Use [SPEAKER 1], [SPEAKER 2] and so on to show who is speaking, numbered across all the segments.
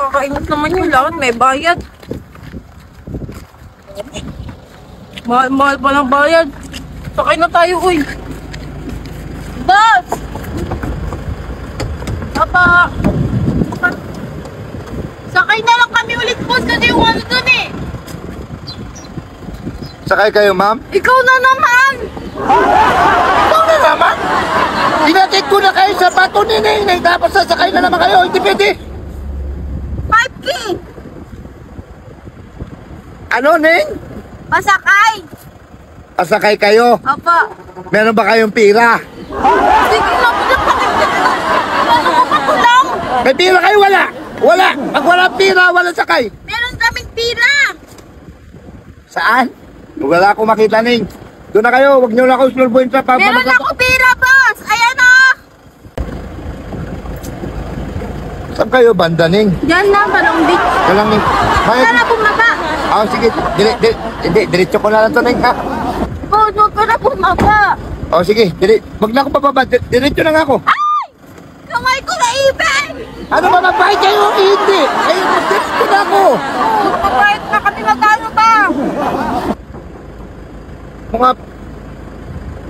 [SPEAKER 1] Nakakaingat naman yung lahat. May bayad. Mahal pa ng bayad. Sakay na tayo, uy. Boss! Papa! Sakay na lang kami ulit, boss. Kasi yung ano dun eh.
[SPEAKER 2] Sakay kayo, ma'am?
[SPEAKER 1] Ikaw na naman!
[SPEAKER 2] Ikaw na naman? Dinatid ko na kayo sa bato ni Nenay. Tapos sasakay na naman kayo. Hindi pwede.
[SPEAKER 1] 5K!
[SPEAKER 2] Ano, Neng?
[SPEAKER 1] Pasakay!
[SPEAKER 2] Pasakay kayo.
[SPEAKER 1] Opo.
[SPEAKER 2] Meron ba kayong pira?
[SPEAKER 1] Sige lang, pinapakit. Ano ko pa kulang?
[SPEAKER 2] May pira kayo? Wala. Wala. Pag wala pira, wala sakay.
[SPEAKER 1] Meron kaming pira.
[SPEAKER 2] Saan? Wala akong makita, Neng. Doon na kayo. Huwag nyo na ako snurbuhin sa
[SPEAKER 1] Meron ako pira, boss. Ayan o.
[SPEAKER 2] Saan kayo, banda, Neng?
[SPEAKER 1] Diyan lang, Balong Beach.
[SPEAKER 2] Walang, Neng.
[SPEAKER 1] Tara, bumaba.
[SPEAKER 2] Sige. Diretso ko na lang to, Neng, ha?
[SPEAKER 1] Oh, huwag ka na bumaba.
[SPEAKER 2] Sige. Wag na ako bababa. Diretso na nga ako.
[SPEAKER 1] Ay! Kamay ko na ibig!
[SPEAKER 2] Ano ba, mabait kayo? Hindi. Kayo, diretso na ako.
[SPEAKER 1] Oh, mabait na kami magkano ba?
[SPEAKER 2] Mga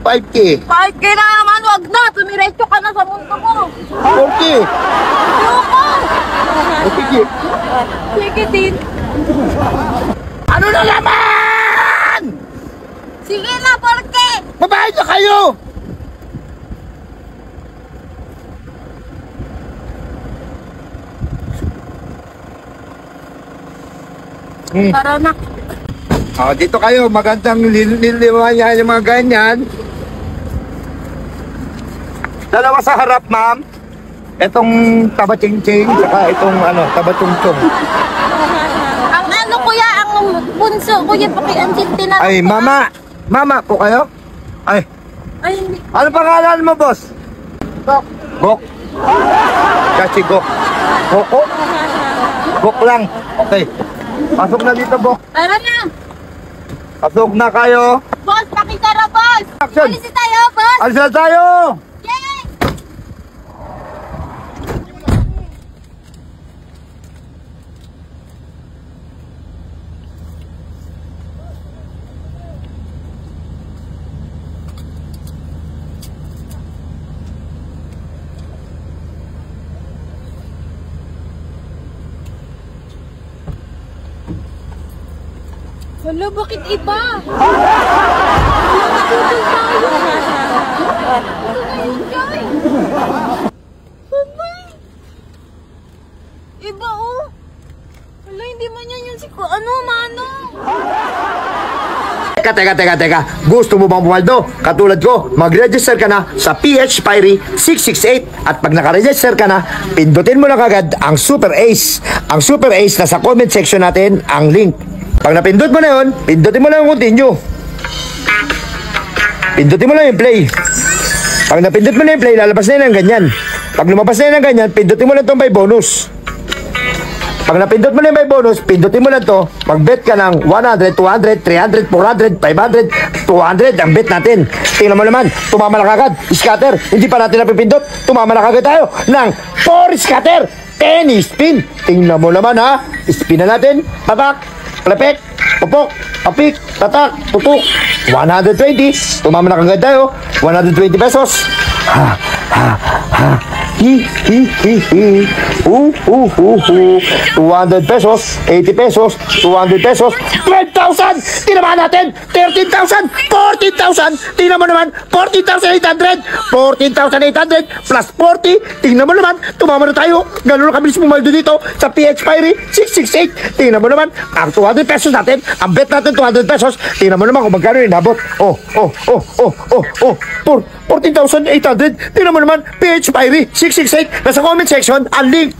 [SPEAKER 2] 5K.
[SPEAKER 1] 5K na naman, wag na. Tumiretso ka na sa mundo mo.
[SPEAKER 2] 4K.
[SPEAKER 1] Ayoko.
[SPEAKER 2] Sige.
[SPEAKER 1] Sige din.
[SPEAKER 2] Ano na naman?
[SPEAKER 1] Sige na, 4K.
[SPEAKER 2] Mabait na kayo.
[SPEAKER 1] Tara na.
[SPEAKER 2] Dito kayo, magandang liliwan niya yung mga ganyan. Dalawa sa harap, ma'am. Itong taba-ching-ching, saka itong taba-chung-chung.
[SPEAKER 1] Ang ano kuya, ang bunso kuya, pakiansin tinatapos.
[SPEAKER 2] Ay, mama. Mama po kayo? Ay,
[SPEAKER 1] Ay, hindi.
[SPEAKER 2] ano pangalan mo, boss?
[SPEAKER 1] Bok.
[SPEAKER 2] Gok. Kasi Gok. Goko? Gok lang. Okay. Pasok na dito, Bok.
[SPEAKER 1] Tara na.
[SPEAKER 2] Pasok na kayo.
[SPEAKER 1] Boss, pakitara, boss.
[SPEAKER 2] Action.
[SPEAKER 1] Alisin tayo, boss.
[SPEAKER 2] Alis na tayo!
[SPEAKER 1] Yay! Wala, bakit iba? Tutol tayo. Ito na yun, Joy. Sabay. Iba, oh. Wala, hindi man yan yun si Mano.
[SPEAKER 2] Teka. Gusto mo bang pumaldo? Katulad ko, mag-register ka na sa PH Pirey 668 at pag naka-register ka na, pindutin mo lang agad ang Super Ace. Ang Super Ace na sa comment section natin ang link. Pag napindot mo na yun, pindutin mo lang yung continue. Pindutin mo lang yung play. Pag napindot mo na yung play, lalabas na yun ng ganyan. Pag lumabas na yun ng ganyan, pindutin mo lang itong by bonus. Pag napindot mo na yung by bonus, pindutin mo lang to. Mag-bet ka ng 100, 200, 300, 400, 500, 200 ang bet natin. Tingnan mo naman, tumama na kagad. Scatter, hindi pa natin napipindot. Tumama na kagad tayo ng 4 scatter. 10 spin. Tingnan mo naman ha. Spin na natin. Patak. Lepek, pupok, papik, tatak, tutuk. 120. Tumama na kagad tayo. 120 pesos. Hi. 200 pesos, 80 pesos, 200 pesos, 12,000! Tinamaan natin! 13,000! 14,000! Tingnan mo naman! 14,800! 14,800 plus 40! Tingnan mo naman! Tumama na tayo! Ganun na kabilis pumaldo dito sa PH Pirey 668! Tingnan mo naman! Ang 200 pesos natin, ang bet natin 200 pesos! Tingnan mo naman kung magkano yung nabot! 14,800! Tingnan mo naman! PH Pirey 668! Nasa comment section ang link!